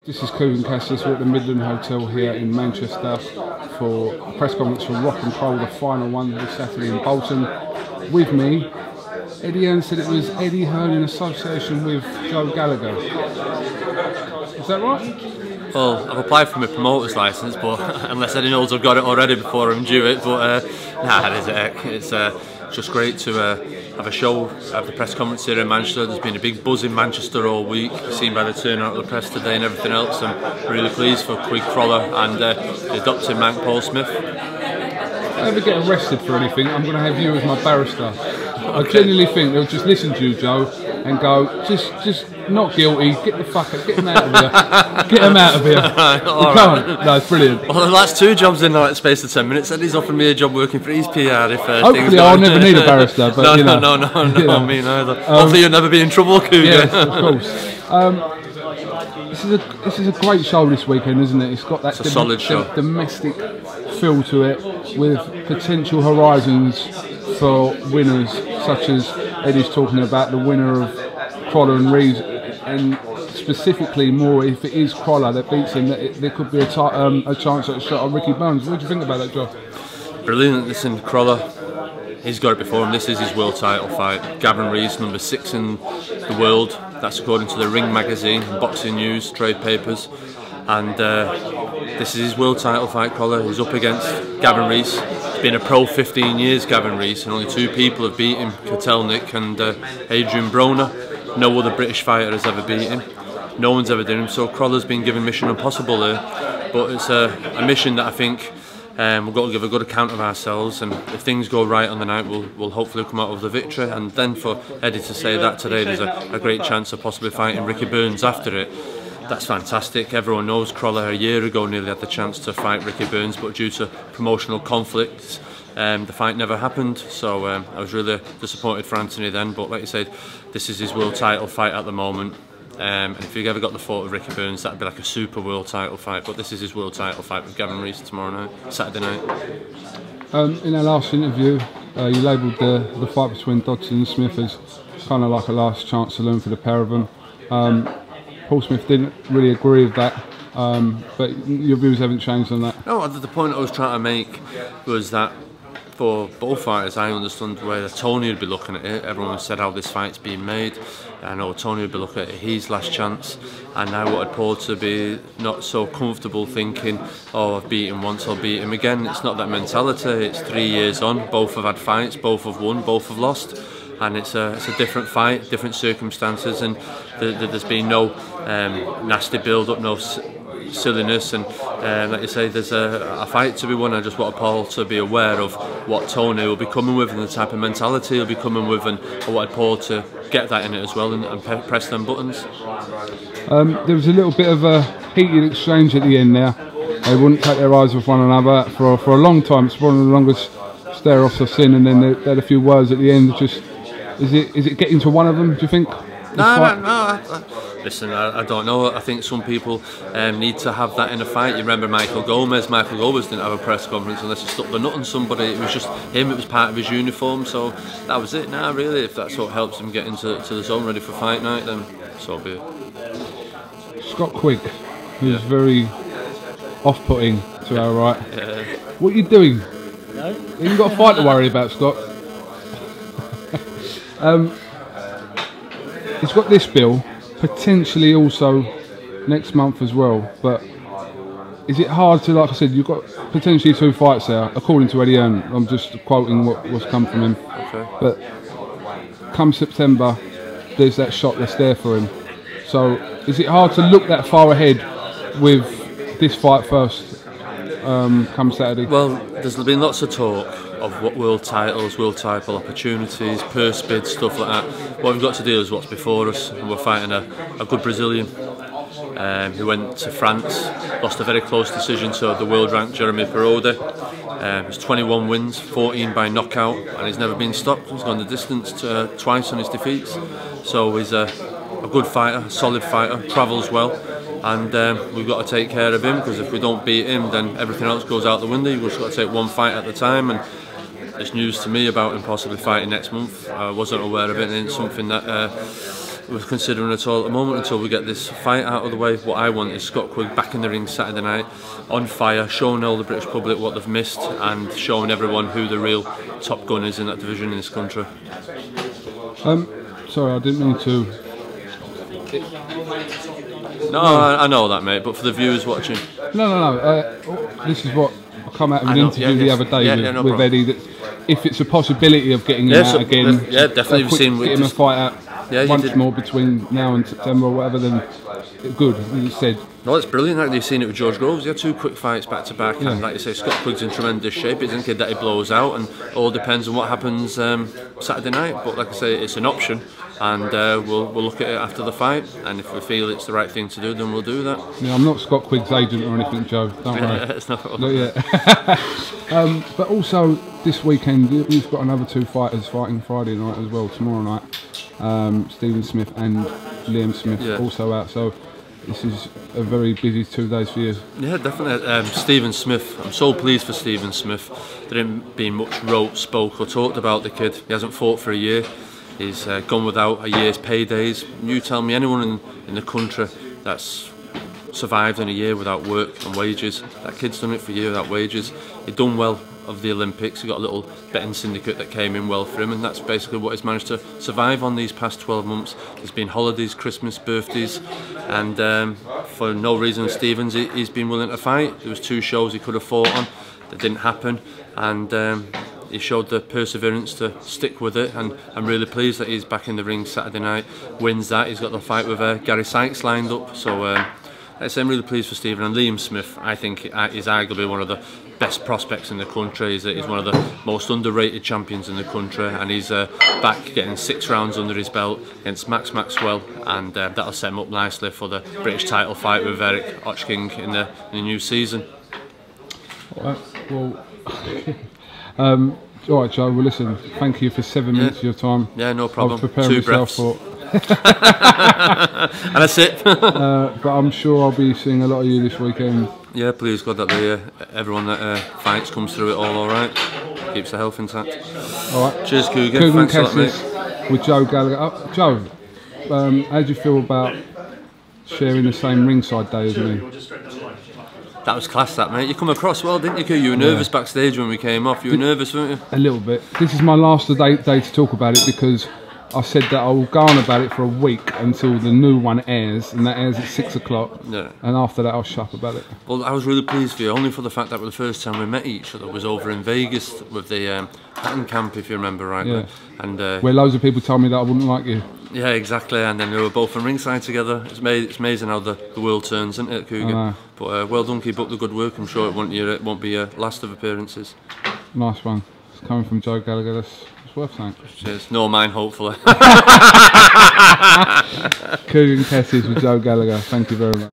This is KUGAN CASSIUS. We're at the Midland Hotel here in Manchester for a press conference for Rock and Crolla, the final one this Saturday in Bolton. With me, Eddie Hearn said it was Eddie Hearn in association with Joe Gallagher. Is that right? Well, I've applied for my promoter's licence, but unless Eddie knows I've got it already before I'm due it. But it's just great to have a show at the press conference here in Manchester. There's been a big buzz in Manchester all week, seen by the turnout of the press today and everything else. I'm really pleased for Quigg, Crolla and the Dr. Mank Paul Smith. If I ever get arrested for anything, I'm going to have you as my barrister. I genuinely think they'll just listen to you, Joe, and go, just not guilty, get the fuck out, get them out of here. Get them out of here. You can't. No, it's brilliant. Well, that's two jobs in like the space of 10 minutes. Eddie's offered me a job working for his PR if hopefully I'll never need a barrister, but no, you know. No, me neither. Hopefully you'll never be in trouble, KUGAN. Yes, of course. This is a great show this weekend, isn't it? It's got that solid show. Domestic feel to it, with potential horizons for winners, such as Eddie's talking about the winner of Crolla and Reeves, and specifically more if it is Crolla that beats him, that there could be a chance at a shot on Ricky Burns. What do you think about that, Joe? Brilliant. Listen, Crolla, he's got it before him. This is his world title fight. Gavin Reeves, number 6 in the world. That's according to the Ring magazine, Boxing News, trade papers. And this is his world title fight, Crolla. He's up against Gavin Reeves. He's been a pro 15 years, Gavin Reeves, and only 2 people have beat him, Kotelnik and Adrian Broner. No other British fighter has ever beat him. No one's ever done him, so Crolla's been given mission impossible there. But it's a mission that I think we've got to give a good account of ourselves, and if things go right on the night, we'll hopefully come out with the victory. And then for Eddie to say that today, there's a great chance of possibly fighting Ricky Burns after it. That's fantastic. Everyone knows Crolla a year ago nearly had the chance to fight Ricky Burns, but due to promotional conflicts, the fight never happened. So I was really disappointed for Anthony then. But like you said, this is his world title fight at the moment. And if you ever got the thought of Ricky Burns, that'd be like a super world title fight. But this is his world title fight with Gavin Reeves tomorrow night, Saturday night. In our last interview, you labelled the fight between Dodson and Smith as kind of like a last chance saloon for the pair of them. Paul Smith didn't really agree with that, but your views haven't changed on that. No, the point I was trying to make was that for both fighters, I understood where Tony would be looking at it. Everyone said how this fight's being made. I know Tony would be looking at it, his last chance, and I wanted Paul to be not so comfortable thinking, oh, I've beat him once, I'll beat him again. It's not that mentality. It's 3 years on. Both have had fights, both have won, both have lost. And it's a different fight, different circumstances, and there's been no nasty build-up, no silliness, and like you say, there's a fight to be won. I just want Paul to be aware of what Tony will be coming with and the type of mentality he'll be coming with, and I wanted Paul to get that in it as well and press them buttons. There was a little bit of a heated exchange at the end there. They wouldn't take their eyes off one another for a long time. It's one of the longest stare-offs I've seen, and then they had a few words at the end. Just is it getting to one of them, do you think? No. Listen, I don't know. I think some people need to have that in a fight. You remember Michael Gomez? Michael Gomez didn't have a press conference unless he stuck the nut on somebody. It was just him. It was part of his uniform. So that was it. Now, really, if that's what helps him get into the zone ready for fight night, then so be it. Scott Quigg, who's very off-putting to our right. Yeah. What are you doing? No. You ain't got a fight to worry about, Scott. He's got this bill, potentially also next month as well, but is it hard to, like I said, you've got potentially 2 fights there, according to Eddie Hearn. I'm just quoting what's come from him. Okay. But come September, there's that shot that's there for him. So is it hard to look that far ahead with this fight first, come Saturday? Well, there's been lots of talk of what world titles, world title opportunities, purse bids, stuff like that. What we've got to do is what's before us, and we're fighting a good Brazilian who went to France, lost a very close decision to the world ranked Jeremy Perode. He's 21 wins, 14 by knockout, and he's never been stopped. He's gone the distance twice on his defeats. So he's a good fighter, a solid fighter, travels well. And we've got to take care of him, because if we don't beat him, then everything else goes out the window. You've just got to take one fight at a time, and it's news to me about him possibly fighting next month. I wasn't aware of it, and it's something that we're considering at all at the moment until we get this fight out of the way. What I want is Scott Quigg back in the ring Saturday night, on fire, showing all the British public what they've missed and showing everyone who the real top gun is in that division in this country. Sorry, I didn't mean to. No, I know that, mate, but for the viewers watching. No. This is what I come out of an interview the other day with Eddie. That if it's a possibility of getting him out again, definitely. We've seen get him a fight out once more between now and September or whatever. Then good, as you said. No, it's brilliant. Like you've seen it with George Groves. He had 2 quick fights back to back, and like you say, Scott Quigg's in tremendous shape. He's a kid that he blows out, and all depends on what happens Saturday night. But like I say, it's an option, and we'll look at it after the fight. And if we feel it's the right thing to do, then we'll do that. Yeah, I'm not Scott Quigg's agent or anything, Joe. Don't worry. It's not. But also this weekend, we've got another 2 fighters fighting Friday night as well. Tomorrow night, Stephen Smith and Liam Smith also out. So this is a very busy 2 days for you. Yeah, definitely. Stephen Smith, I'm so pleased for Stephen Smith. There didn't be much wrote, spoke or talked about the kid. He hasn't fought for a year. He's gone without a year's paydays. You tell me anyone in the country that's survived in a year without work and wages. That kid's done it for a year without wages. He'd done well of the Olympics. He got a little betting syndicate that came in well for him, and that's basically what he's managed to survive on these past 12 months. There's been holidays, Christmas, birthdays, and for no reason Stevens, he's been willing to fight. There was 2 shows he could have fought on that didn't happen, and he showed the perseverance to stick with it, and I'm really pleased that he's back in the ring Saturday night, wins that. He's got the fight with Gary Sykes lined up, so I'm really pleased for Stephen. And Liam Smith, I think, is arguably one of the best prospects in the country. He's one of the most underrated champions in the country, and he's back getting 6 rounds under his belt against Max Maxwell, and that'll set him up nicely for the British title fight with Eric Ochking in the new season. Well, all right, Joe. Well, listen. Thank you for 7 minutes of your time. Yeah, no problem. I was preparing 2 breaths. for. And that's it. But I'm sure I'll be seeing a lot of you this weekend. Yeah, please God that everyone that fights comes through it all right. Keeps the health intact. All right. Cheers, KUGAN. KUGAN Thanks a lot, mate. With Joe Gallagher. Joe, how do you feel about sharing the same ringside day as me? That was class, that, mate. You come across well, didn't you, Q? You were nervous backstage when we came off. You were nervous, weren't you? A little bit. This is my last day to talk about it, because I said that I will go on about it for a week until the new one airs, and that airs at 6 o'clock. Yeah. And after that, I'll shut up about it. Well, I was really pleased for you, only for the fact that the first time we met each other was over in Vegas with the Hatton Camp, if you remember rightly. Yeah. And where loads of people told me that I wouldn't like you. Yeah, exactly. And then we were both on ringside together. It's amazing how the world turns, isn't it, KUGAN? But well done, keep up the good work. I'm sure it won't be your last of appearances. Nice one. It's coming from Joe Gallagher. That's worth saying. Cheers. No, mine, hopefully. KUGAN CASSIUS with Joe Gallagher. Thank you very much.